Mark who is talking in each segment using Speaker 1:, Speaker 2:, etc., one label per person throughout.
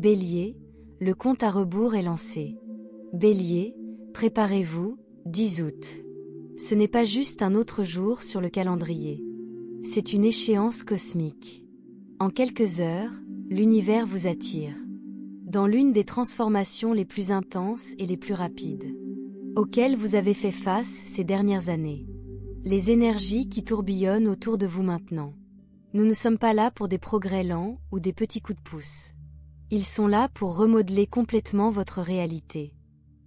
Speaker 1: Bélier, le compte à rebours est lancé. Bélier, préparez-vous, 10 août. Ce n'est pas juste un autre jour sur le calendrier. C'est une échéance cosmique. En quelques heures, l'univers vous attire. Dans l'une des transformations les plus intenses et les plus rapides, auxquelles vous avez fait face ces dernières années. Les énergies qui tourbillonnent autour de vous maintenant. Nous ne sommes pas là pour des progrès lents ou des petits coups de pouce. Ils sont là pour remodeler complètement votre réalité.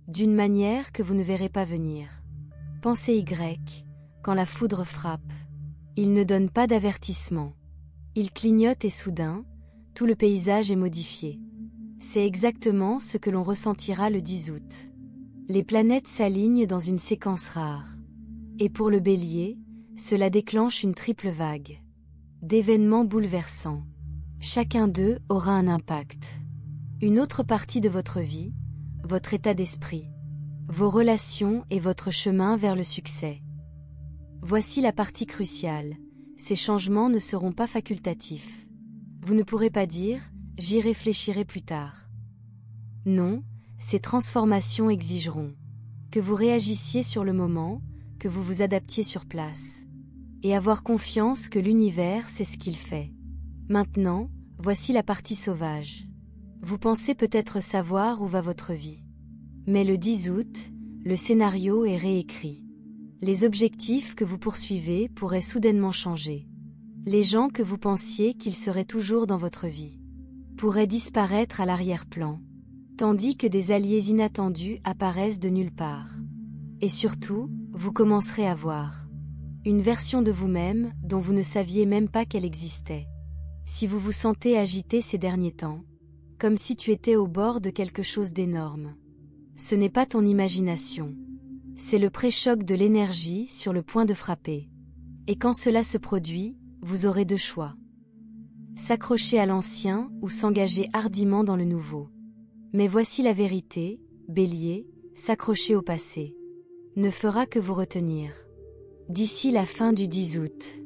Speaker 1: D'une manière que vous ne verrez pas venir. Pensez Y, quand la foudre frappe. Il ne donne pas d'avertissement. Il clignote et soudain, tout le paysage est modifié. C'est exactement ce que l'on ressentira le 10 août. Les planètes s'alignent dans une séquence rare. Et pour le Bélier, cela déclenche une triple vague d'événements bouleversants. Chacun d'eux aura un impact. Une autre partie de votre vie, votre état d'esprit, vos relations et votre chemin vers le succès. Voici la partie cruciale. Ces changements ne seront pas facultatifs. Vous ne pourrez pas dire « j'y réfléchirai plus tard ». Non, ces transformations exigeront que vous réagissiez sur le moment, que vous vous adaptiez sur place. Et avoir confiance que l'univers sait ce qu'il fait. Maintenant, voici la partie sauvage. Vous pensez peut-être savoir où va votre vie. Mais le 10 août, le scénario est réécrit. Les objectifs que vous poursuivez pourraient soudainement changer. Les gens que vous pensiez qu'ils seraient toujours dans votre vie pourraient disparaître à l'arrière-plan, tandis que des alliés inattendus apparaissent de nulle part. Et surtout, vous commencerez à voir une version de vous-même dont vous ne saviez même pas qu'elle existait. Si vous vous sentez agité ces derniers temps, comme si tu étais au bord de quelque chose d'énorme, ce n'est pas ton imagination. C'est le pré-choc de l'énergie sur le point de frapper. Et quand cela se produit, vous aurez deux choix. S'accrocher à l'ancien ou s'engager hardiment dans le nouveau. Mais voici la vérité, Bélier, s'accrocher au passé ne fera que vous retenir. D'ici la fin du 10 août,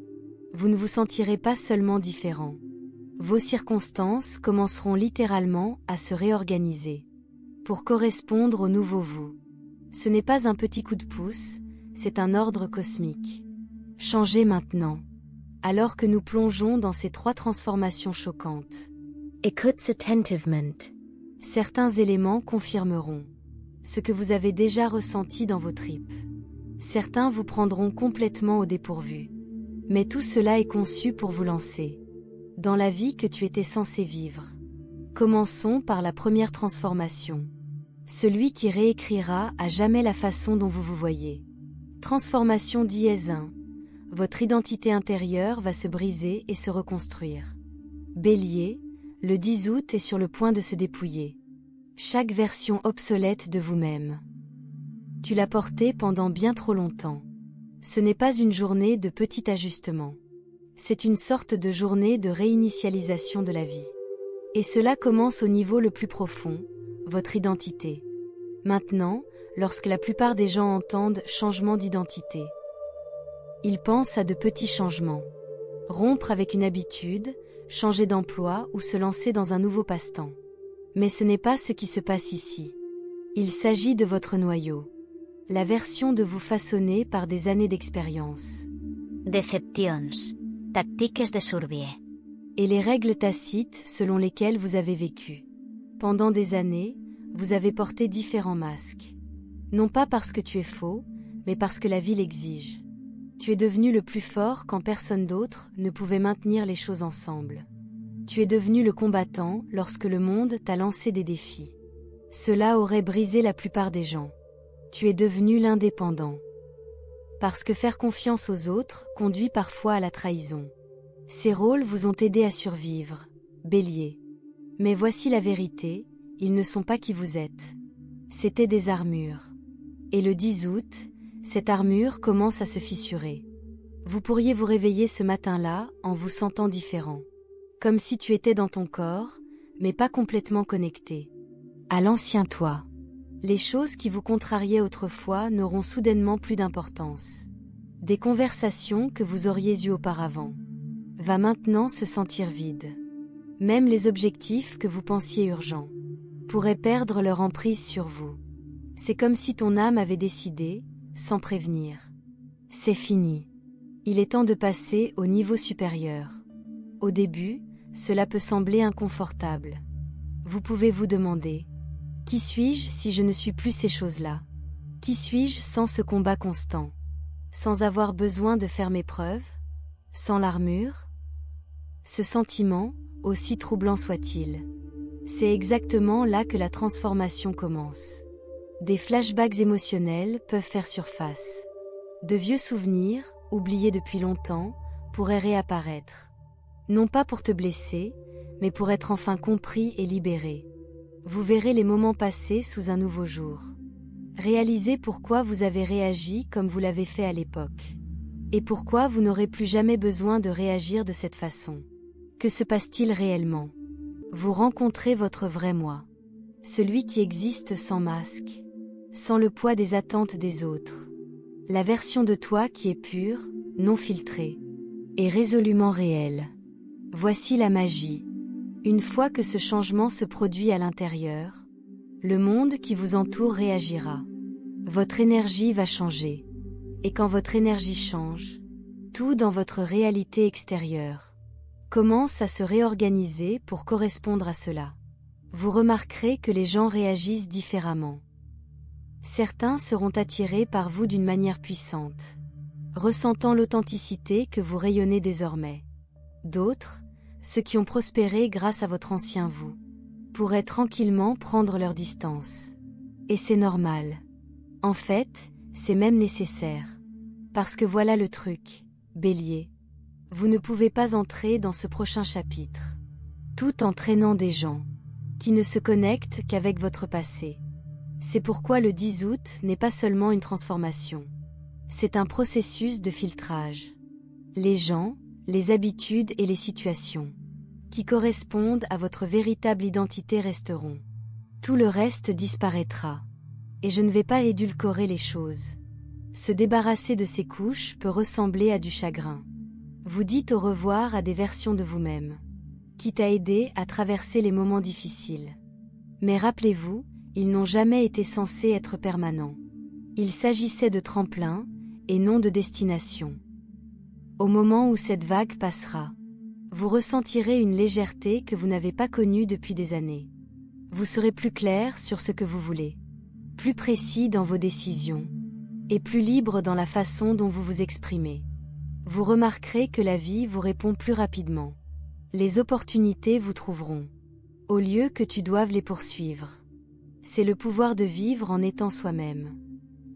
Speaker 1: vous ne vous sentirez pas seulement différent. Vos circonstances commenceront littéralement à se réorganiser pour correspondre au nouveau vous. Ce n'est pas un petit coup de pouce, c'est un ordre cosmique. Changez maintenant, alors que nous plongeons dans ces 3 transformations choquantes. Écoute attentivement. Certains éléments confirmeront ce que vous avez déjà ressenti dans vos tripes. Certains vous prendront complètement au dépourvu. Mais tout cela est conçu pour vous lancer dans la vie que tu étais censé vivre. Commençons par la première transformation. Celui qui réécrira à jamais la façon dont vous vous voyez. Transformation -1. Votre identité intérieure va se briser et se reconstruire. Bélier, le 10 août est sur le point de se dépouiller. Chaque version obsolète de vous-même. Tu l'as portée pendant bien trop longtemps. Ce n'est pas une journée de petit ajustement. C'est une sorte de journée de réinitialisation de la vie. Et cela commence au niveau le plus profond, votre identité. Maintenant, lorsque la plupart des gens entendent changement d'identité, ils pensent à de petits changements. Rompre avec une habitude, changer d'emploi ou se lancer dans un nouveau passe-temps. Mais ce n'est pas ce qui se passe ici. Il s'agit de votre noyau. La version de vous façonnée par des années d'expérience.
Speaker 2: Decepcions, tactiques de survie.
Speaker 1: Et les règles tacites selon lesquelles vous avez vécu. Pendant des années, vous avez porté différents masques. Non pas parce que tu es faux, mais parce que la vie l'exige. Tu es devenu le plus fort quand personne d'autre ne pouvait maintenir les choses ensemble. Tu es devenu le combattant lorsque le monde t'a lancé des défis. Cela aurait brisé la plupart des gens. Tu es devenu l'indépendant. Parce que faire confiance aux autres conduit parfois à la trahison. Ces rôles vous ont aidé à survivre, Bélier. Mais voici la vérité, ils ne sont pas qui vous êtes. C'étaient des armures. Et le 10 août, cette armure commence à se fissurer. Vous pourriez vous réveiller ce matin-là en vous sentant différent. Comme si tu étais dans ton corps, mais pas complètement connecté. À l'ancien toi. Les choses qui vous contrariaient autrefois n'auront soudainement plus d'importance. Des conversations que vous auriez eues auparavant va maintenant se sentir vides. Même les objectifs que vous pensiez urgents pourraient perdre leur emprise sur vous. C'est comme si ton âme avait décidé, sans prévenir. C'est fini. Il est temps de passer au niveau supérieur. Au début, cela peut sembler inconfortable. Vous pouvez vous demander: qui suis-je si je ne suis plus ces choses-là? Qui suis-je sans ce combat constant? Sans avoir besoin de faire mes preuves? Sans l'armure? Ce sentiment, aussi troublant soit-il, c'est exactement là que la transformation commence. Des flashbacks émotionnels peuvent faire surface. De vieux souvenirs, oubliés depuis longtemps, pourraient réapparaître. Non pas pour te blesser, mais pour être enfin compris et libéré. Vous verrez les moments passés sous un nouveau jour. Réalisez pourquoi vous avez réagi comme vous l'avez fait à l'époque. Et pourquoi vous n'aurez plus jamais besoin de réagir de cette façon. Que se passe-t-il réellement? Vous rencontrez votre vrai moi. Celui qui existe sans masque, sans le poids des attentes des autres. La version de toi qui est pure, non filtrée, et résolument réelle. Voici la magie. Une fois que ce changement se produit à l'intérieur, le monde qui vous entoure réagira. Votre énergie va changer. Et quand votre énergie change, tout dans votre réalité extérieure commence à se réorganiser pour correspondre à cela. Vous remarquerez que les gens réagissent différemment. Certains seront attirés par vous d'une manière puissante, ressentant l'authenticité que vous rayonnez désormais. D'autres, ceux qui ont prospéré grâce à votre ancien vous, pourraient tranquillement prendre leur distance. Et c'est normal. En fait, c'est même nécessaire. Parce que voilà le truc, Bélier. Vous ne pouvez pas entrer dans ce prochain chapitre, tout en traînant des gens qui ne se connectent qu'avec votre passé. C'est pourquoi le 10 août n'est pas seulement une transformation. C'est un processus de filtrage. Les gens, les habitudes et les situations qui correspondent à votre véritable identité resteront. Tout le reste disparaîtra. Et je ne vais pas édulcorer les choses. Se débarrasser de ces couches peut ressembler à du chagrin. Vous dites au revoir à des versions de vous-même, quitte à aider à traverser les moments difficiles. Mais rappelez-vous, ils n'ont jamais été censés être permanents. Il s'agissait de tremplins, et non de destination. Au moment où cette vague passera, vous ressentirez une légèreté que vous n'avez pas connue depuis des années. Vous serez plus clair sur ce que vous voulez, plus précis dans vos décisions, et plus libre dans la façon dont vous vous exprimez. Vous remarquerez que la vie vous répond plus rapidement. Les opportunités vous trouveront, au lieu que tu doives les poursuivre. C'est le pouvoir de vivre en étant soi-même.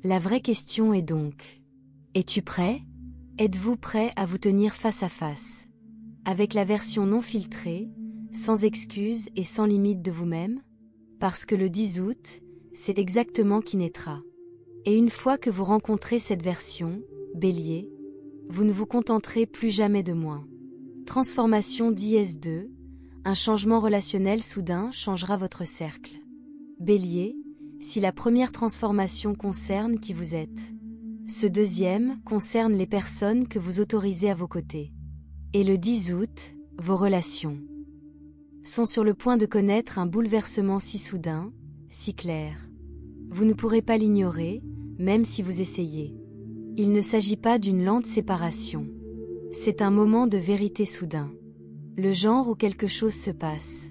Speaker 1: La vraie question est donc: es-tu prêt? Êtes-vous prêt à vous tenir face à face, avec la version non filtrée, sans excuses et sans limite de vous-même? Parce que le 10 août, c'est exactement qui naîtra. Et une fois que vous rencontrez cette version, Bélier, vous ne vous contenterez plus jamais de moins. Transformation d'IS2, un changement relationnel soudain changera votre cercle. Bélier, si la première transformation concerne qui vous êtes, ce deuxième concerne les personnes que vous autorisez à vos côtés. Et le 10 août, vos relations sont sur le point de connaître un bouleversement si soudain, si clair. Vous ne pourrez pas l'ignorer, même si vous essayez. Il ne s'agit pas d'une lente séparation. C'est un moment de vérité soudain. Le genre où quelque chose se passe.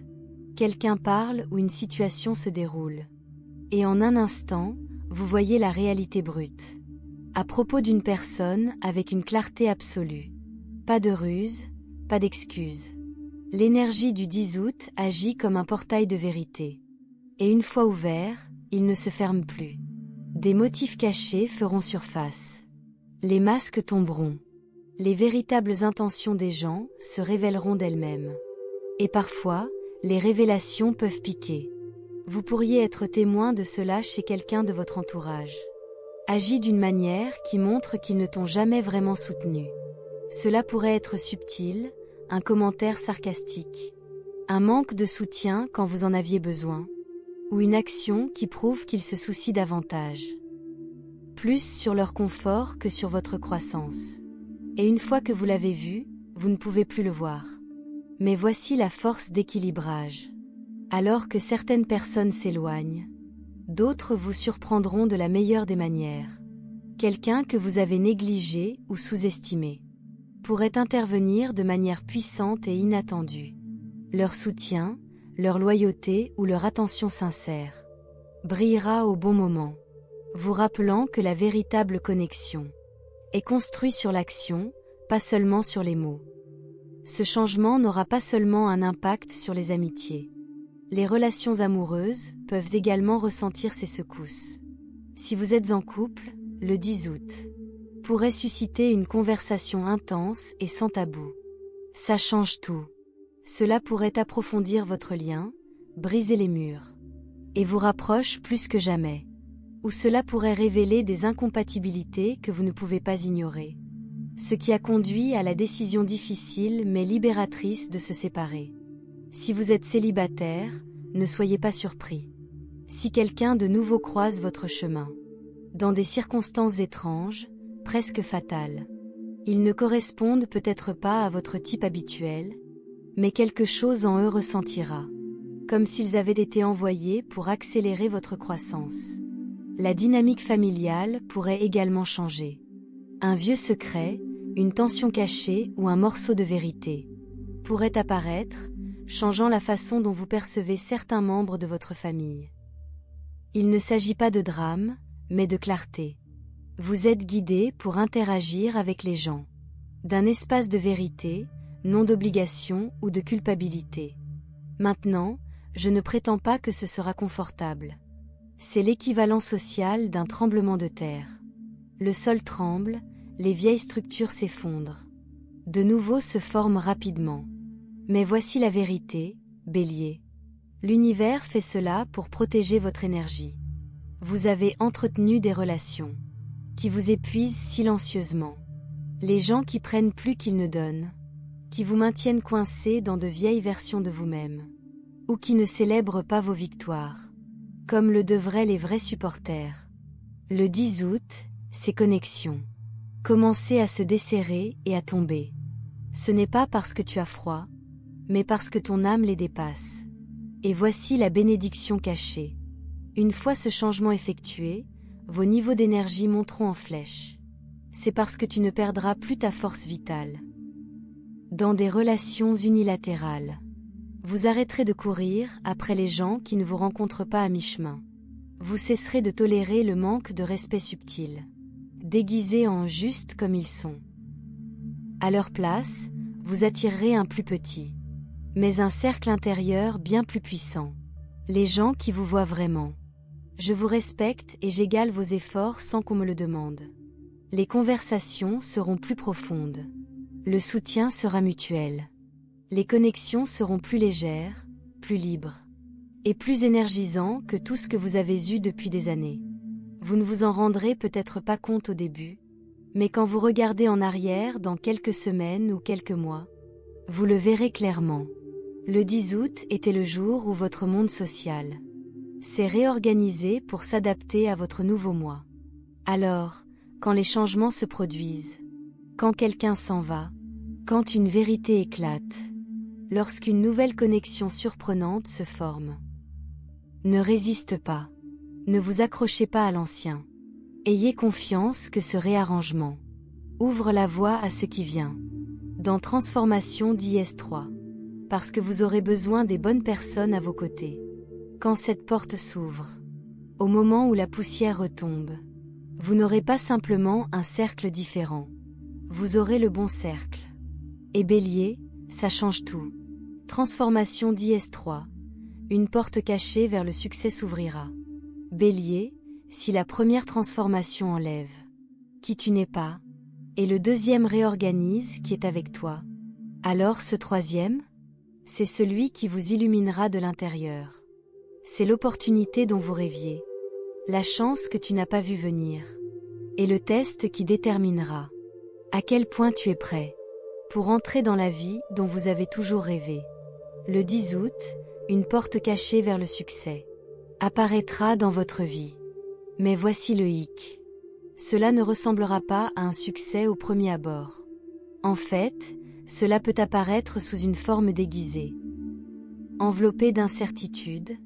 Speaker 1: Quelqu'un parle ou une situation se déroule. Et en un instant, vous voyez la réalité brute. À propos d'une personne avec une clarté absolue. Pas de ruse, pas d'excuses. L'énergie du 10 août agit comme un portail de vérité. Et une fois ouvert, il ne se ferme plus. Des motifs cachés feront surface. Les masques tomberont. Les véritables intentions des gens se révéleront d'elles-mêmes. Et parfois, les révélations peuvent piquer. Vous pourriez être témoin de cela chez quelqu'un de votre entourage. Agis d'une manière qui montre qu'ils ne t'ont jamais vraiment soutenu. Cela pourrait être subtil, un commentaire sarcastique, un manque de soutien quand vous en aviez besoin, ou une action qui prouve qu'ils se soucient davantage. Plus sur leur confort que sur votre croissance. Et une fois que vous l'avez vu, vous ne pouvez plus le voir. Mais voici la force d'équilibrage. Alors que certaines personnes s'éloignent, d'autres vous surprendront de la meilleure des manières. Quelqu'un que vous avez négligé ou sous-estimé pourrait intervenir de manière puissante et inattendue. Leur soutien, leur loyauté ou leur attention sincère brillera au bon moment, vous rappelant que la véritable connexion est construite sur l'action, pas seulement sur les mots. Ce changement n'aura pas seulement un impact sur les amitiés. Les relations amoureuses peuvent également ressentir ces secousses. Si vous êtes en couple, le 10 août pourrait susciter une conversation intense et sans tabou. Ça change tout. Cela pourrait approfondir votre lien, briser les murs, et vous rapproche plus que jamais. Ou cela pourrait révéler des incompatibilités que vous ne pouvez pas ignorer. Ce qui a conduit à la décision difficile mais libératrice de se séparer. Si vous êtes célibataire, ne soyez pas surpris. Si quelqu'un de nouveau croise votre chemin, dans des circonstances étranges, presque fatales, ils ne correspondent peut-être pas à votre type habituel, mais quelque chose en eux ressentira, comme s'ils avaient été envoyés pour accélérer votre croissance. La dynamique familiale pourrait également changer. Un vieux secret, une tension cachée ou un morceau de vérité pourrait apparaître, changeant la façon dont vous percevez certains membres de votre famille. Il ne s'agit pas de drame, mais de clarté. Vous êtes guidé pour interagir avec les gens, d'un espace de vérité, non d'obligation ou de culpabilité. Maintenant, je ne prétends pas que ce sera confortable. C'est l'équivalent social d'un tremblement de terre. Le sol tremble, les vieilles structures s'effondrent. De nouveaux se forment rapidement. Mais voici la vérité, Bélier. L'univers fait cela pour protéger votre énergie. Vous avez entretenu des relations qui vous épuisent silencieusement. Les gens qui prennent plus qu'ils ne donnent, qui vous maintiennent coincés dans de vieilles versions de vous-même, ou qui ne célèbrent pas vos victoires, comme le devraient les vrais supporters. Le 10 août, ces connexions commencent à se desserrer et à tomber. Ce n'est pas parce que tu as froid, mais parce que ton âme les dépasse. Et voici la bénédiction cachée. Une fois ce changement effectué, vos niveaux d'énergie monteront en flèche. C'est parce que tu ne perdras plus ta force vitale. Dans des relations unilatérales, vous arrêterez de courir après les gens qui ne vous rencontrent pas à mi-chemin. Vous cesserez de tolérer le manque de respect subtil, déguisés en juste comme ils sont. À leur place, vous attirerez un plus petit, mais un cercle intérieur bien plus puissant. Les gens qui vous voient vraiment. Je vous respecte et j'égale vos efforts sans qu'on me le demande. Les conversations seront plus profondes. Le soutien sera mutuel. Les connexions seront plus légères, plus libres, et plus énergisantes que tout ce que vous avez eu depuis des années. Vous ne vous en rendrez peut-être pas compte au début, mais quand vous regardez en arrière dans quelques semaines ou quelques mois, vous le verrez clairement. Le 10 août était le jour où votre monde social s'est réorganisé pour s'adapter à votre nouveau moi. Alors, quand les changements se produisent, quand quelqu'un s'en va, quand une vérité éclate, lorsqu'une nouvelle connexion surprenante se forme, ne résiste pas, ne vous accrochez pas à l'ancien. Ayez confiance que ce réarrangement ouvre la voie à ce qui vient. Dans Transformation d'IS3, parce que vous aurez besoin des bonnes personnes à vos côtés. Quand cette porte s'ouvre, au moment où la poussière retombe, vous n'aurez pas simplement un cercle différent. Vous aurez le bon cercle. Et Bélier, ça change tout. Transformation d'IS3. Une porte cachée vers le succès s'ouvrira. Bélier, si la première transformation enlève qui tu n'es pas, et le deuxième réorganise qui est avec toi, alors ce troisième, c'est celui qui vous illuminera de l'intérieur. C'est l'opportunité dont vous rêviez, la chance que tu n'as pas vue venir, et le test qui déterminera à quel point tu es prêt pour entrer dans la vie dont vous avez toujours rêvé. Le 10 août, une porte cachée vers le succès apparaîtra dans votre vie. Mais voici le hic. Cela ne ressemblera pas à un succès au premier abord. En fait, cela peut apparaître sous une forme déguisée. Enveloppé d'incertitude,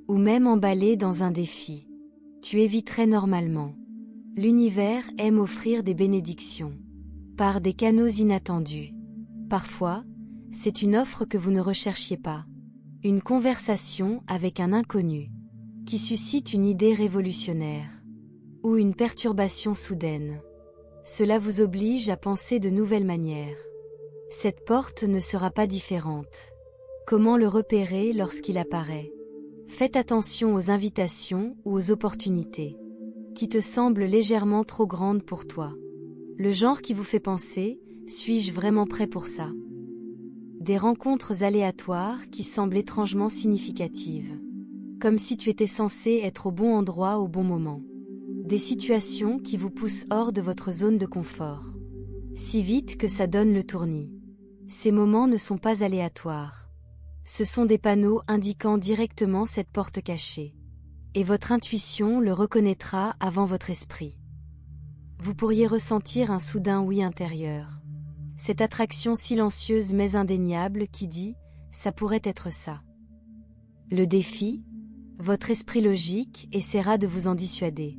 Speaker 1: ou même emballé dans un défi, tu éviterais normalement. L'univers aime offrir des bénédictions, par des canaux inattendus. Parfois, c'est une offre que vous ne recherchiez pas. Une conversation avec un inconnu, qui suscite une idée révolutionnaire, ou une perturbation soudaine. Cela vous oblige à penser de nouvelles manières. Cette porte ne sera pas différente. Comment le repérer lorsqu'il apparaît? Faites attention aux invitations ou aux opportunités, qui te semblent légèrement trop grandes pour toi. Le genre qui vous fait penser, suis-je vraiment prêt pour ça? Des rencontres aléatoires qui semblent étrangement significatives. Comme si tu étais censé être au bon endroit au bon moment. Des situations qui vous poussent hors de votre zone de confort. Si vite que ça donne le tournis. Ces moments ne sont pas aléatoires. Ce sont des panneaux indiquant directement cette porte cachée. Et votre intuition le reconnaîtra avant votre esprit. Vous pourriez ressentir un soudain oui intérieur. Cette attraction silencieuse mais indéniable qui dit « ça pourrait être ça ». Le défi, votre esprit logique essaiera de vous en dissuader.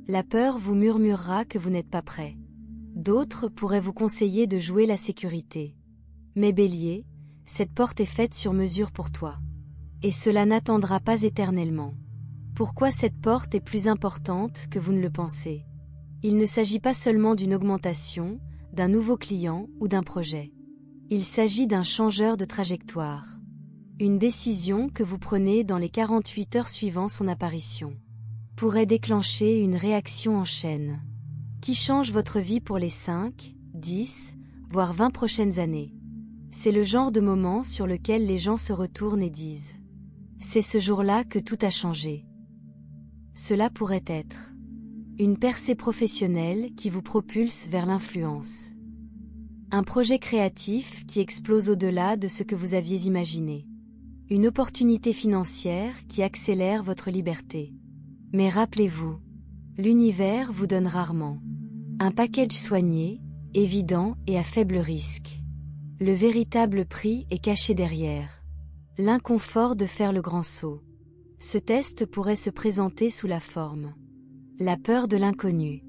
Speaker 1: La peur vous murmurera que vous n'êtes pas prêt. D'autres pourraient vous conseiller de jouer la sécurité. Mais Bélier, cette porte est faite sur mesure pour toi. Et cela n'attendra pas éternellement. Pourquoi cette porte est plus importante que vous ne le pensez? Il ne s'agit pas seulement d'une augmentation, d'un nouveau client ou d'un projet. Il s'agit d'un changeur de trajectoire. Une décision que vous prenez dans les 48 heures suivant son apparition pourrait déclencher une réaction en chaîne qui change votre vie pour les 5, 10, voire 20 prochaines années. C'est le genre de moment sur lequel les gens se retournent et disent « c'est ce jour-là que tout a changé ». Cela pourrait être une percée professionnelle qui vous propulse vers l'influence. Un projet créatif qui explose au-delà de ce que vous aviez imaginé. Une opportunité financière qui accélère votre liberté. Mais rappelez-vous, l'univers vous donne rarement un package soigné, évident et à faible risque. Le véritable prix est caché derrière l'inconfort de faire le grand saut. Ce test pourrait se présenter sous la forme la peur de l'inconnu,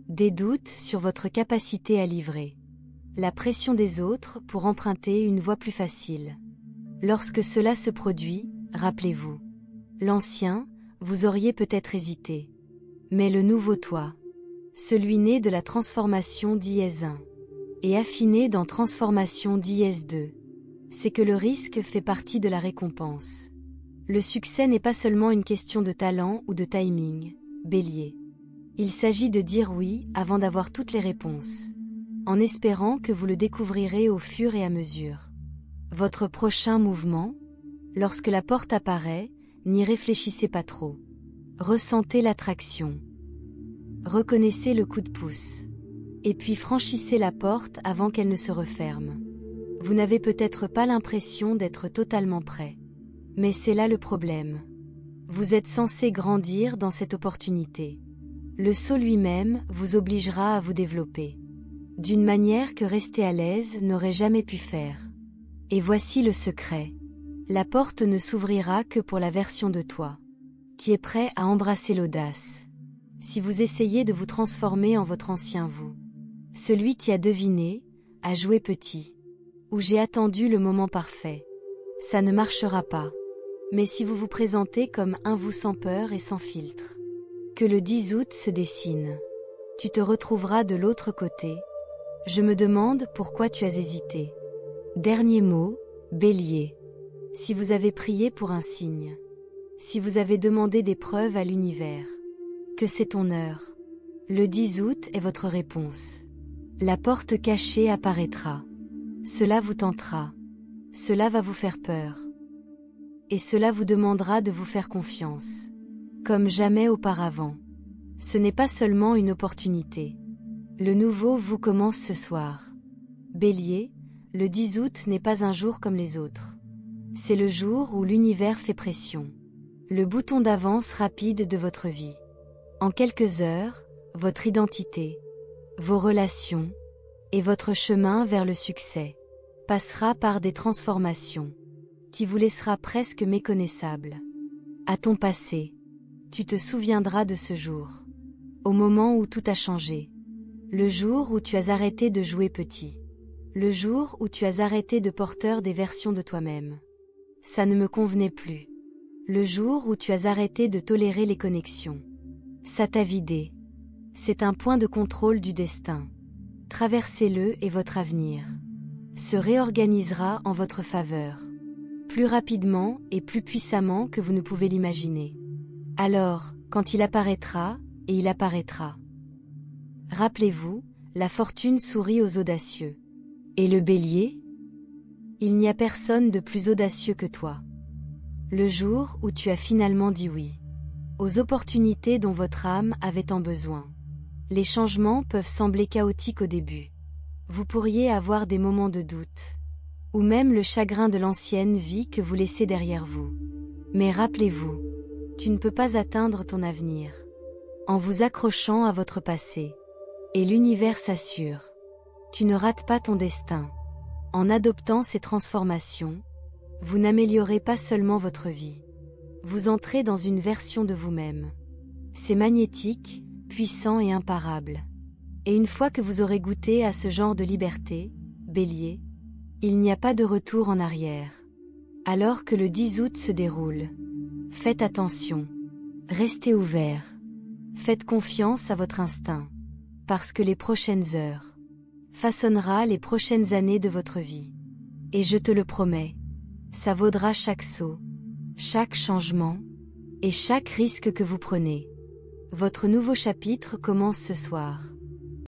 Speaker 1: des doutes sur votre capacité à livrer, la pression des autres pour emprunter une voie plus facile. Lorsque cela se produit, rappelez-vous, l'ancien, vous auriez peut-être hésité. Mais le nouveau toi, celui né de la transformation d'IS1 et affiné dans transformation d'IS2, c'est que le risque fait partie de la récompense. Le succès n'est pas seulement une question de talent ou de timing, Bélier. Il s'agit de dire oui avant d'avoir toutes les réponses, en espérant que vous le découvrirez au fur et à mesure. Votre prochain mouvement, lorsque la porte apparaît, n'y réfléchissez pas trop. Ressentez l'attraction. Reconnaissez le coup de pouce. Et puis franchissez la porte avant qu'elle ne se referme. Vous n'avez peut-être pas l'impression d'être totalement prêt. Mais c'est là le problème. Vous êtes censé grandir dans cette opportunité. Le saut lui-même vous obligera à vous développer. D'une manière que rester à l'aise n'aurait jamais pu faire. Et voici le secret. La porte ne s'ouvrira que pour la version de toi qui est prêt à embrasser l'audace. Si vous essayez de vous transformer en votre ancien vous, celui qui a deviné, a joué petit, ou j'ai attendu le moment parfait, ça ne marchera pas. Mais si vous vous présentez comme un vous sans peur et sans filtre, que le 10 août se dessine, tu te retrouveras de l'autre côté. Je me demande pourquoi tu as hésité. Dernier mot, Bélier. Si vous avez prié pour un signe, si vous avez demandé des preuves à l'univers, que c'est ton heure. Le 10 août est votre réponse. La porte cachée apparaîtra. Cela vous tentera. Cela va vous faire peur. Et cela vous demandera de vous faire confiance. Comme jamais auparavant. Ce n'est pas seulement une opportunité. Le nouveau vous commence ce soir. Bélier, le 10 août n'est pas un jour comme les autres. C'est le jour où l'univers fait pression. Le bouton d'avance rapide de votre vie. En quelques heures, votre identité, vos relations et votre chemin vers le succès passera par des transformations qui vous laissera presque méconnaissable. À ton passé, tu te souviendras de ce jour, au moment où tout a changé. Le jour où tu as arrêté de jouer petit. Le jour où tu as arrêté de porter des versions de toi-même. Ça ne me convenait plus. Le jour où tu as arrêté de tolérer les connexions. Ça t'a vidé. C'est un point de contrôle du destin. Traversez-le et votre avenir se réorganisera en votre faveur. Plus rapidement et plus puissamment que vous ne pouvez l'imaginer. Alors, quand il apparaîtra, et il apparaîtra. Rappelez-vous, la fortune sourit aux audacieux. Et le bélier? Il n'y a personne de plus audacieux que toi. Le jour où tu as finalement dit oui aux opportunités dont votre âme avait tant besoin. Les changements peuvent sembler chaotiques au début. Vous pourriez avoir des moments de doute, ou même le chagrin de l'ancienne vie que vous laissez derrière vous. Mais rappelez-vous, tu ne peux pas atteindre ton avenir en vous accrochant à votre passé. Et l'univers s'assure. Tu ne rates pas ton destin. En adoptant ces transformations, vous n'améliorez pas seulement votre vie. Vous entrez dans une version de vous-même. C'est magnétique, puissant et imparable. Et une fois que vous aurez goûté à ce genre de liberté, Bélier, il n'y a pas de retour en arrière. Alors que le 10 août se déroule, faites attention. Restez ouvert. Faites confiance à votre instinct. Parce que les prochaines heures façonnera les prochaines années de votre vie. Et je te le promets, ça vaudra chaque saut, chaque changement, et chaque risque que vous prenez. Votre nouveau chapitre commence ce soir.